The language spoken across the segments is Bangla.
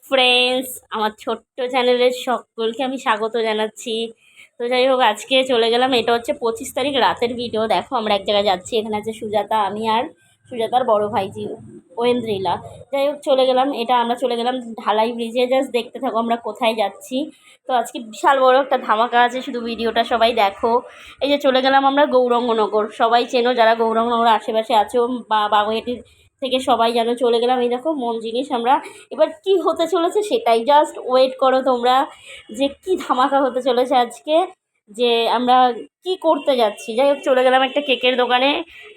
ফ্রেন্ডস, আমার ছোট্ট চ্যানেলের সকলকে আমি স্বাগত জানাচ্ছি। তো যাই হোক, আজকে চলে গেলাম, এটা হচ্ছে 25 তারিখ রাতের ভিডিও। দেখো আমরা এক জায়গায় যাচ্ছি, এখানে আছে সুজাতা, আমি আর সুজাতার বড় ভাইজি ওয়েন্দ্রিলা। যাই হোক চলে গেলাম, আমরা চলে গেলাম ঢালাই ব্রিজে। জাস্ট দেখতে থাকো আমরা কোথায় যাচ্ছি। তো আজকে বিশাল বড় একটা ধামাকা আছে, শুধু ভিডিওটা সবাই দেখো। এই যে চলে গেলাম আমরা গৌরাঙ্গনগর, সবাই চেনো যারা গৌরাঙ্গনগর আশেপাশে আছো বা বাগুইআটির থেকে সবাই যেন চলে গেলাম। এই দেখো মন জিনিস আমরা, এবার কি হতে চলেছে সেটাই জাস্ট ওয়েট করো তোমরা, যে কি ধামাকা হতে চলেছে আজকে, যে আমরা কি করতে যাচ্ছি। যাই হোক চলে গেলাম একটা কেকের দোকানে,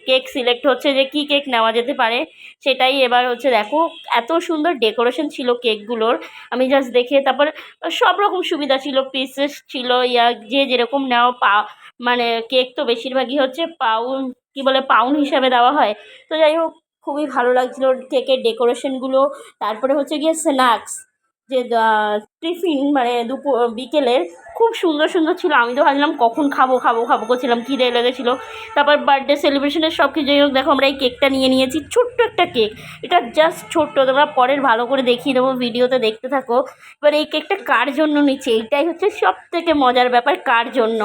কেক সিলেক্ট হচ্ছে যে কি কেক নেওয়া যেতে পারে সেটাই। এবার হচ্ছে দেখো এত সুন্দর ডেকোরেশন ছিল কেকগুলোর, আমি জাস্ট দেখে, তারপর সব রকম সুবিধা ছিল, পিসেস ছিল, যে যেরকম নেওয়া মানে কেক তো বেশিরভাগই হচ্ছে পাউন্ড, কি বলে পাউন্ড হিসাবে দেওয়া হয়। তো যাই হোক খুবই ভালো লাগছিলো কেকের ডেকোরেশনগুলো। তারপরে হচ্ছে গিয়ে স্ন্যাক্স, যে টিফিন মানে দুপুর বিকেলের, খুব সুন্দর সুন্দর ছিল। আমি তো ভাবছিলাম কখন খাবো খাবো খাবো করছিলাম, খিদে লেগেছিলো। তারপর বার্থডে সেলিব্রেশনের সব কিছু। যাই হোক দেখো আমরা এই কেকটা নিয়ে নিয়েছি, ছোট্ট একটা কেক, এটা জাস্ট ছোট্ট, তোমরা পরের ভালো করে দেখিয়ে দেবো, ভিডিওতে দেখতে থাকো। এবার এই কেকটা কার জন্য নিচ্ছে, এইটাই হচ্ছে সব থেকে মজার ব্যাপার, কার জন্য।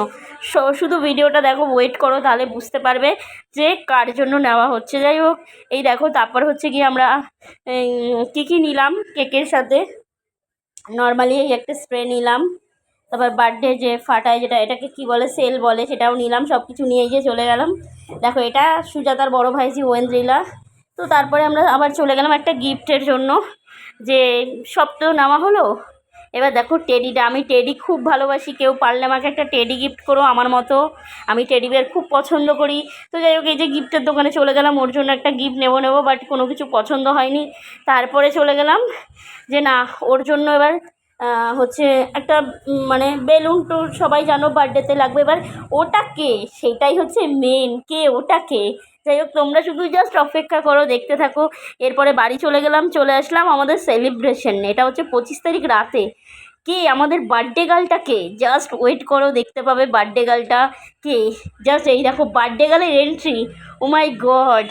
শুধু ভিডিওটা দেখো, ওয়েট করো, তাহলে বুঝতে পারবে যে কার জন্য নেওয়া হচ্ছে। যাই হোক এই দেখো, তারপর হচ্ছে গিয়ে আমরা কী নিলাম কেকের সাথে, নর্মালি এই একটা স্প্রে নিলাম, তারপর বার্থডে যে ফাটায় যেটা, এটাকে কি বলে, সেল বলে, সেটাও নিলাম। সব কিছু নিয়ে গিয়ে চলে গেলাম। দেখো এটা সুজাতার বড় ভাইজি ওয়েন্দ্রিলা। তো তারপরে আমরা আবার চলে গেলাম একটা গিফটের জন্য, যে সব তো নেওয়া হলো। এবার দেখো টেডিটা, আমি টেডি খুব ভালোবাসি, কেউ পারলে আমাকে একটা টেডি গিফট করো আমার মতো, আমি টেডি বিয়ার খুব পছন্দ করি। তো যাই হোক এই যে গিফটের দোকানে চলে গেলাম, ওর জন্য একটা গিফট নেবো, বাট কোনো কিছু পছন্দ হয়নি। তারপরে চলে গেলাম যে না, ওর জন্য এবার হচ্ছে একটা মানে বেলুন, তো সবাই জানো বার্থডেতে লাগবে। এবার ওটা কে, সেটাই হচ্ছে মেন, কে ওটা কে। যাই হোক তোমরা শুধু জাস্ট অপেক্ষা করো, দেখতে থাকো। এরপরে বাড়ি চলে আসলাম আমাদের সেলিব্রেশন, এটা হচ্ছে 25 তারিখ রাতে। কে আমাদের বার্থডে গার্লটা কে, জাস্ট ওয়েট করো, দেখতে পাবে বার্থডে গার্লটা কে। জাস্ট এই দেখো বার্থডে গার্লের এন্ট্রি, ও মাই গড।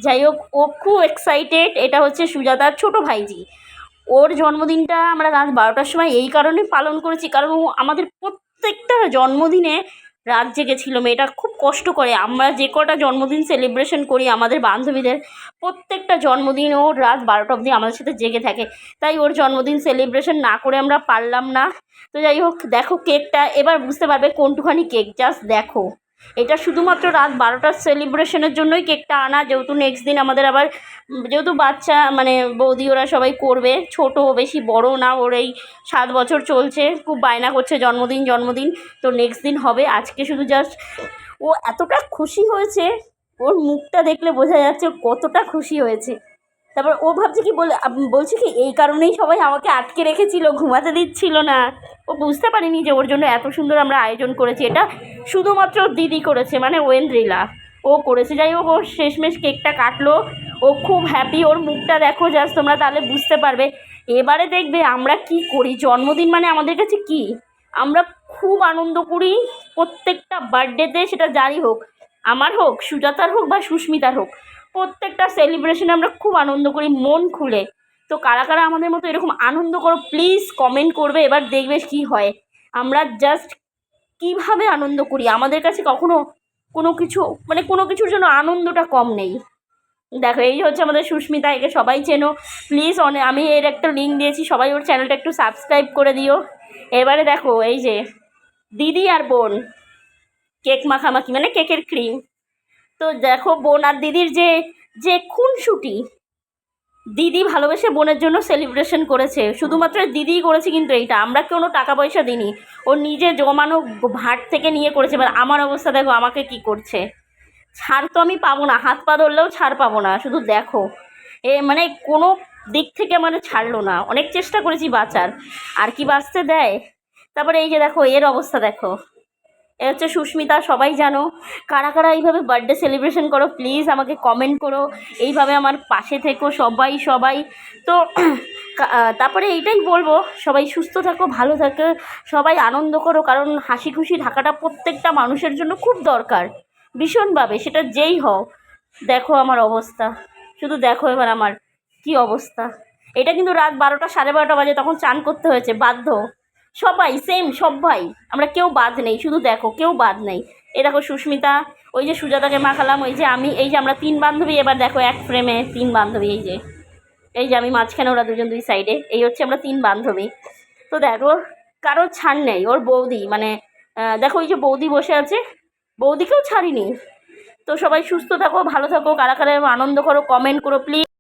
যাই হোক ও খুব এক্সাইটেড, এটা হচ্ছে সুজাতার ছোটো ভাইজি। ওর জন্মদিনটা আমরা রাত 12টার সময় এই কারণে পালন করেছি, কারণ ও আমাদের প্রত্যেকটা জন্মদিনে রাত জেগেছিল। মেয়েটা খুব কষ্ট করে, আমরা যে কটা জন্মদিন সেলিব্রেশন করি আমাদের বান্ধবীদের, প্রত্যেকটা জন্মদিন ও রাত 12টা অবধি আমাদের সাথে জেগে থাকে। তাই ওর জন্মদিন সেলিব্রেশন না করে আমরা পারলাম না। তো যাই হোক দেখো কেকটা, এবার বুঝতে পারবে কোনটুখানি কেক, জাস্ট দেখো। এটা শুধুমাত্র রাত 12টার সেলিব্রেশনের জন্যই কেকটা আনা, যেহেতু নেক্সট দিন আমাদের আবার, যেহেতু বাচ্চা মানে বৌদি ওরা সবাই করবে, ছোটো বেশি বড় না, ওর এই 7 বছর চলছে, খুব বায়না করছে জন্মদিন। তো নেক্সট দিন হবে, আজকে শুধু জাস্ট ও এতটা খুশি হয়েছে, ওর মুখটা দেখলে বোঝা যাচ্ছে কতটা খুশি হয়েছে। তারপর ও ভাবছে কি বলছে কি, এই কারণেই সবাই আমাকে আটকে রেখেছিল, ঘুমাতে দিচ্ছিল না। ও বুঝতে পারিনি যে ওর জন্য এত সুন্দর আমরা আয়োজন করেছি। এটা শুধুমাত্র দিদি করেছে, মানে ওয়েন্দ্রিলা ও করেছে। যাই হোক ওর শেষমেশ কেকটা কাটলো, ও খুব হ্যাপি, ওর মুখটা দেখো জাস্ট তোমরা, তাহলে বুঝতে পারবে। এবারে দেখবে আমরা কি করি, জন্মদিন মানে আমাদের কাছে কি, আমরা খুব আনন্দ করি প্রত্যেকটা বার্থডেতে, সেটা যারই হোক, আমার হোক, সুজাতার হোক বা সুস্মিতার হোক, প্রত্যেকটা সেলিব্রেশনে আমরা খুব আনন্দ করি মন খুলে। তো কারা কারা আমাদের মতো এরকম আনন্দ করো প্লিজ কমেন্ট করবে, এবার দেখবে কি হয়। আমরা জাস্ট কীভাবে আনন্দ করি, আমাদের কাছে কখনো কোনো কিছু মানে কোনো কিছুর জন্য আনন্দটা কম নেই। দেখো এই হচ্ছে আমাদের সুস্মিতা, একে সবাই চেনো। প্লিজ আমি এর একটা লিঙ্ক দিয়েছি, সবাই ওর চ্যানেলটা একটু সাবস্ক্রাইব করে দিও। এবারে দেখো এই যে দিদি আর বোন কেক মাখামাখি, মানে কেকের ক্রিম। তো দেখো বোন আর দিদির যে যে খুনসুটি, দিদি ভালোবেসে বোনের জন্য সেলিব্রেশন করেছে, শুধুমাত্র দিদিই করেছে, কিন্তু এইটা আমরা কোনো টাকা পয়সা দিইনি, ও নিজে জমানো ভাট থেকে নিয়ে করেছে। এবার আমার অবস্থা দেখো, আমাকে কি করছে, ছাড় তো আমি পাবো না, হাত পা ধরলেও ছাড় পাবো না, শুধু দেখো মানে কোনো দিক থেকে মানে ছাড়লো না, অনেক চেষ্টা করেছি বাঁচার, আর কি বাঁচতে দেয়। তারপরে এই যে দেখো এর অবস্থা দেখো, এ হচ্ছে সুস্মিতা, সবাই জানো। কারা কারা এইভাবে বার্থডে সেলিব্রেশন করো প্লিজ আমাকে কমেন্ট করো, এইভাবে আমার পাশে থেকো সবাই। তো তারপরে এইটাই বলবো, সবাই সুস্থ থাকো, ভালো থাকো, সবাই আনন্দ করো, কারণ হাসি খুশি থাকাটা প্রত্যেকটা মানুষের জন্য খুব দরকার, ভীষণভাবে, সেটা যেই হও। দেখো আমার অবস্থা, শুধু দেখো এবার আমার কি অবস্থা। এটা কিন্তু রাত 12টা 12:30 বাজে, তখন চান করতে হয়েছে, বাধ্য। সবাই সেম, সবাই, আমরা কেউ বাদ নেই, শুধু দেখো কেউ বাদ নেই। এই দেখো সুস্মিতা, ওই যে সুজাতাকে মাখালাম, ওই যে আমি, এই যে আমরা 3 বান্ধবী, এবার দেখো এক ফ্রেমে 3 বান্ধবী, এই যে আমি মাঝখানে, ওরা দুজন দুই সাইডে, এই হচ্ছে আমরা 3 বান্ধবী। তো দেখো কারোর ছাড় নেই, ওর বৌদি মানে দেখো ওই যে বৌদি বসে আছে, বৌদিকেও ছাড়িনি। তো সবাই সুস্থ থাকো, ভালো থাকো, কারা কারা আনন্দ করো, কমেন্ট করো প্লিজ।